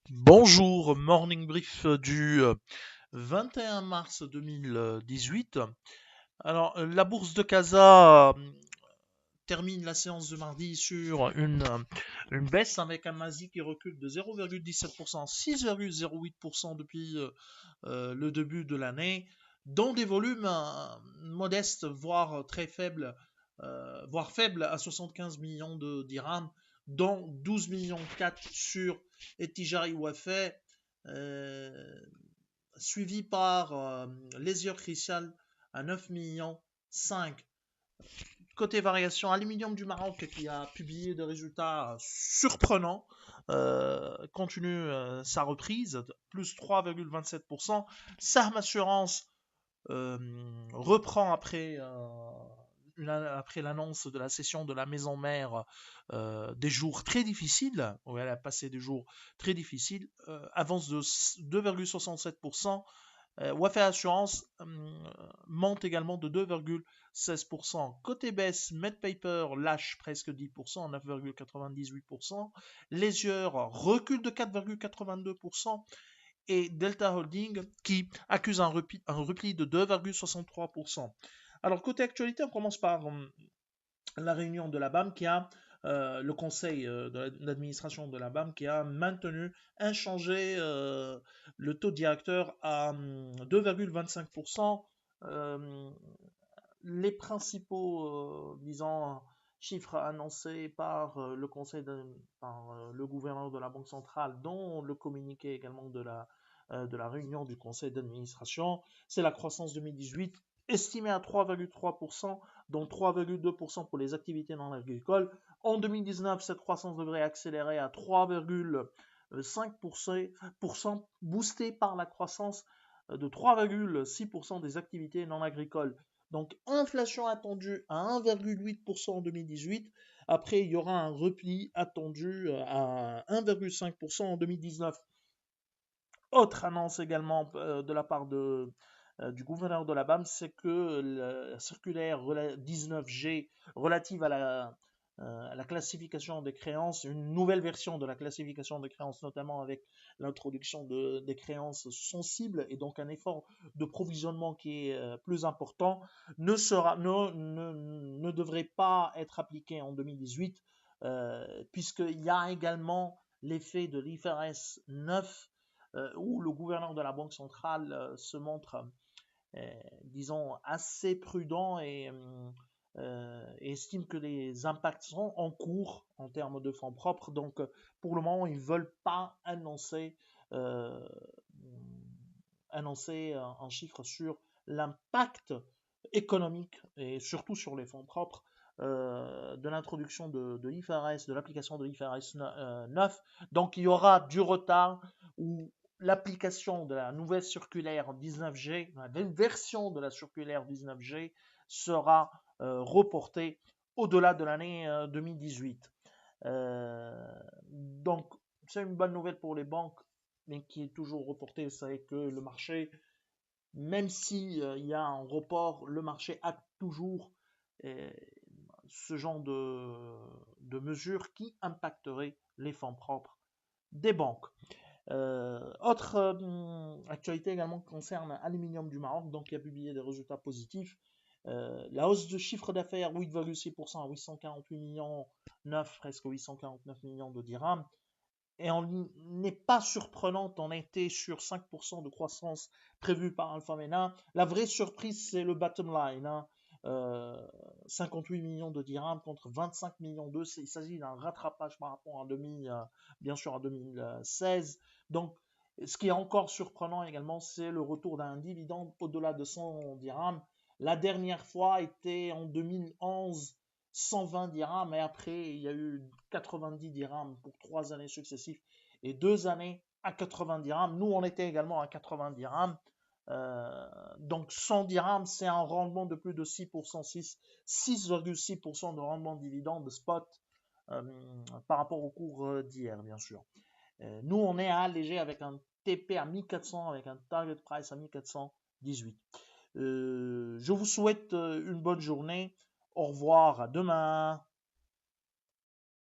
Bonjour, morning brief du 21 mars 2018. Alors, la bourse de Casa termine la séance de mardi sur une baisse avec un Masi qui recule de 0,17%, 6,08% depuis le début de l'année, dans des volumes modestes, voire très faibles, voire faibles à 75 millions de dirhams, dont 12 millions 4 sur Etijari Wafé, euh, suivi par Leisure Crystal à 9 millions 5. Côté variation, Aluminium du Maroc qui a publié des résultats surprenants, continue sa reprise, plus 3,27%. Sahm Assurance euh, reprend après l'annonce de la cession de la maison mère des jours très difficiles, où elle a passé des jours très difficiles, avance de 2,67%. Wafay Assurance monte également de 2,16%. Côté baisse, MedPaper lâche presque 10%, 9,98%. Leisure recule de 4,82%. Et Delta Holding qui accuse un repli de 2,63%. Alors côté actualité, on commence par la réunion de la BAM qui a le conseil d'administration de la BAM qui a maintenu inchangé le taux directeur à 2,25%. Euh, les principaux, disons, chiffres annoncés par le conseil, par le gouverneur de la Banque centrale, dont le communiqué également de la réunion du conseil d'administration, c'est la croissance 2018 estimée à 3,3%, dont 3,2% pour les activités non agricoles. En 2019, cette croissance devrait accélérer à 3,5%, boostée par la croissance de 3,6% des activités non agricoles. Donc, inflation attendue à 1,8% en 2018. Après, il y aura un repli attendu à 1,5% en 2019. Autre annonce également de la part du gouverneur de la BAM, c'est que la circulaire 19G relative à la classification des créances, une nouvelle version de la classification des créances, notamment avec l'introduction des créances sensibles et donc un effort de provisionnement qui est plus important, ne devrait pas être appliqué en 2018, puisqu'il y a également l'effet de l'IFRS 9 où le gouverneur de la Banque centrale se montre, disons, assez prudent et estime que les impacts sont en cours en termes de fonds propres. Donc, pour le moment, ils ne veulent pas euh, annoncer un chiffre sur l'impact économique et surtout sur les fonds propres de l'introduction de l'IFRS, de l'application de l'IFRS 9. Donc il y aura du retard ou l'application de la nouvelle circulaire 19G, la version de la circulaire 19G sera reportée au-delà de l'année 2018. Donc c'est une bonne nouvelle pour les banques, mais qui est toujours reportée. C'est que le marché, même s'il y a un report, le marché a toujours euh, ce genre de mesures qui impacteraient les fonds propres des banques. Autre actualité également concerne Aluminium du Maroc, donc qui a publié des résultats positifs. La hausse de chiffre d'affaires 8,6% à 848 millions 9, presque 849 millions de dirhams. Et on n'est pas surprenante, on était sur 5% de croissance prévue par Alpha Mena. La vraie surprise, c'est le bottom line. 58 millions de dirhams contre 25 millions d'euros. Il s'agit d'un rattrapage par rapport à bien sûr à 2016. Donc, ce qui est encore surprenant également, c'est le retour d'un dividende au-delà de 100 dirhams. La dernière fois était en 2011, 120 dirhams, et après, il y a eu 90 dirhams pour 3 années successives et 2 années à 90 dirhams. Nous, on était également à 80 dirhams. Donc 100 dirhams, c'est un rendement de plus de 6%, 6,6% de rendement dividende spot euh, par rapport au cours d'hier, bien sûr. Nous, on est allégé avec un TP à 1400, avec un target price à 1418. Je vous souhaite une bonne journée. Au revoir, à demain.